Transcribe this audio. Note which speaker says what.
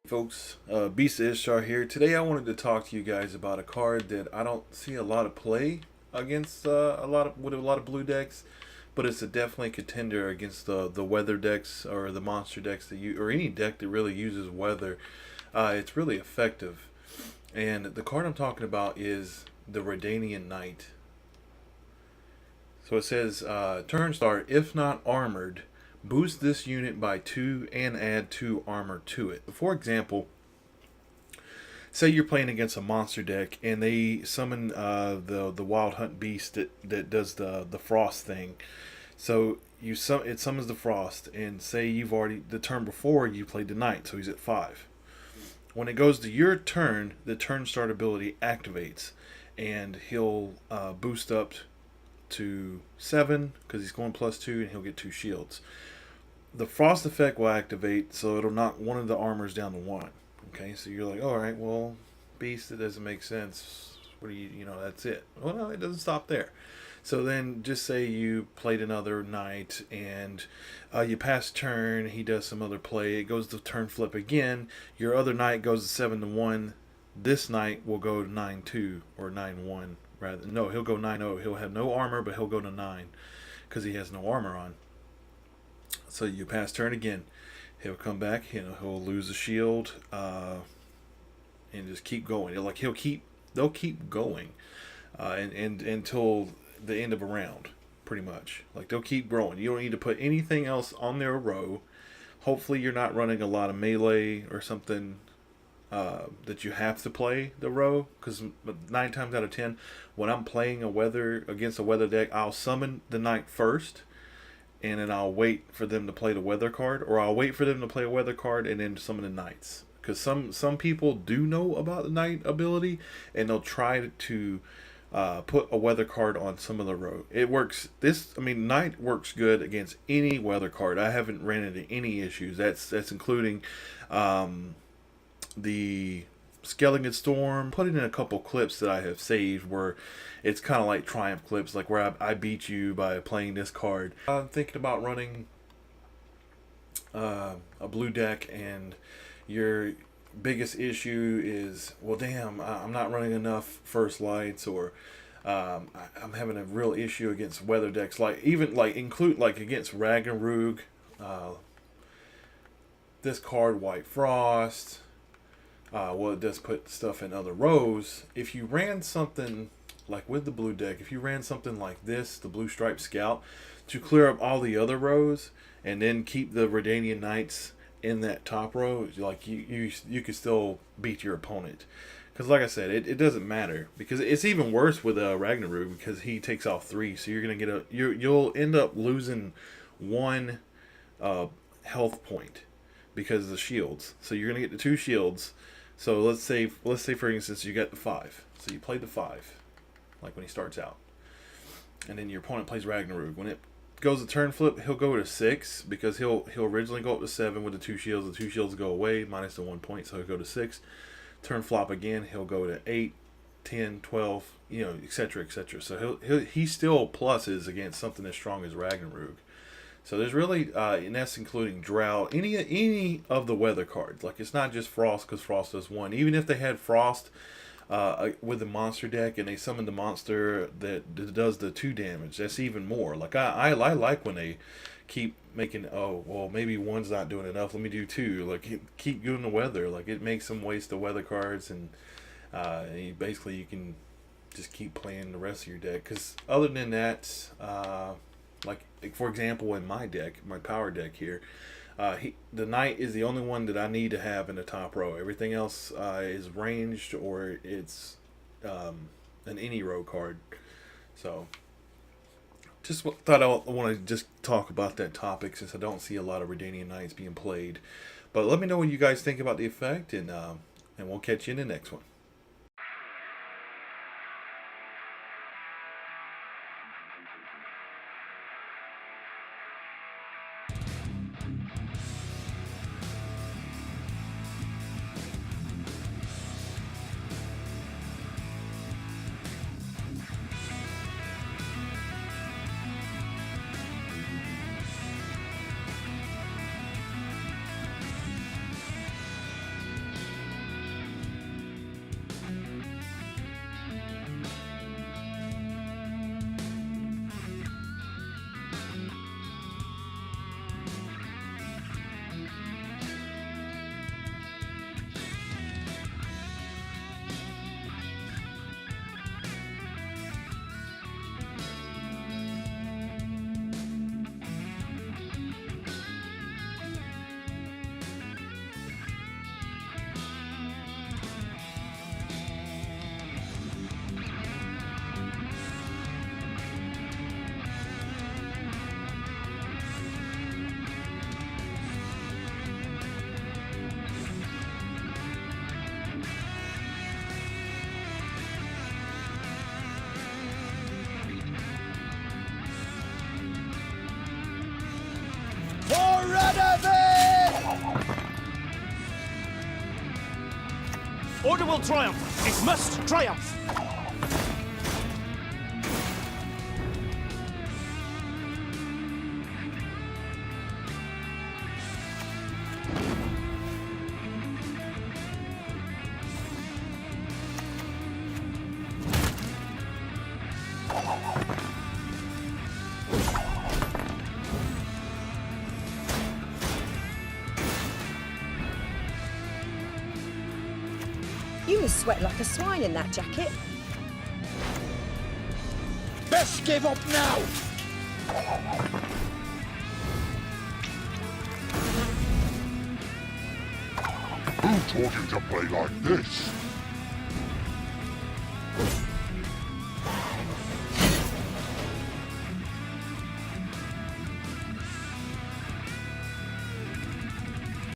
Speaker 1: Folks, Beast Ishtar here. Today I wanted to talk to you guys about a card that I don't see a lot of play against a lot of blue decks, but it's a definitely contender against the weather decks or the monster decks that you or any deck that really uses weather. It's really effective, and the card I'm talking about is the Redanian Knight. So it says, turn start, if not armored, boost this unit by 2 and add 2 armor to it. For example, say you're playing against a monster deck and they summon the Wild Hunt Beast that does the frost thing. So it summons the frost, and say you've already the turn before you played the knight, so he's at 5. When it goes to your turn, the turn start ability activates, and he'll boost up to 7 because he's going +2, and he'll get 2 shields. The frost effect will activate, so it'll knock one of the armors down to 1. Okay, so you're like, all right, well, beast, it doesn't make sense. What do that's it. Well, no, it doesn't stop there. So then, just say you played another knight and you pass turn. He does some other play. It goes to turn flip again. Your other knight goes to 7-1. This knight will go 9-2 or 9-1 rather. No, he'll go 9-0. He'll have no armor, but he'll go to 9 because he has no armor on. So you pass turn again. He'll come back. He'll lose a shield, and just keep going. They'll keep going, and until the end of a round, pretty much. Like, they'll keep growing. You don't need to put anything else on their row. Hopefully, you're not running a lot of melee or something that you have to play the row. Because 9 times out of 10, when I'm playing against a weather deck, I'll summon the knight first, and then I'll wait for them to play the weather card, or I'll wait for them to play a weather card and then summon the knights. Because some people do know about the knight ability, and they'll try to put a weather card on some of the row. It works. Knight works good against any weather card. I haven't ran into any issues. That's including the Skeleton Storm. Putting in a couple clips that I have saved where it's kind of like triumph clips, like where I beat you by playing this card. I'm thinking about running a blue deck, and your biggest issue is, well, damn, I'm not running enough first lights, or I'm having a real issue against weather decks, include against Ragnarok, this card, White Frost. It does put stuff in other rows. If you ran something like with the blue deck, if you ran something like this, the Blue Stripe Scout, to clear up all the other rows, and then keep the Redanian Knights in that top row, like you could still beat your opponent. Because like I said, it doesn't matter, because it's even worse with Ragnarok, because he takes off 3, so you're gonna get you'll end up losing 1 health point because of the shields. So you're gonna get the 2 shields. So let's say for instance you got the 5. So you played the 5, like when he starts out, and then your opponent plays Ragnarok. When it goes to turn flip, he'll go to 6, because he'll originally go up to 7 with the 2 shields. The 2 shields go away minus the 1 point, so he'll go to 6. Turn flop again, he'll go to 8, 10, 12, etc., etc. So he still pluses against something as strong as Ragnarok. So there's really, and that's including Drought, any of the weather cards. Like, it's not just Frost, because Frost does 1. Even if they had Frost with the monster deck, and they summon the monster that does the 2 damage, that's even more. Like, I like when they keep making, oh, well, maybe 1's not doing enough, let me do 2. Like, keep doing the weather. Like, it makes them waste the weather cards, and basically you can just keep playing the rest of your deck. Because other than that, like for example, in my deck, my power deck here, the knight is the only one that I need to have in the top row. Everything else is ranged, or it's an any row card. So just thought I want to just talk about that topic, since I don't see a lot of Redanian Knights being played. But let me know what you guys think about the effect, and we'll catch you in the next one.
Speaker 2: Order will triumph. It must triumph.
Speaker 3: You must sweat like a swine in that jacket.
Speaker 4: Best give up now!
Speaker 5: Who taught you to play like this?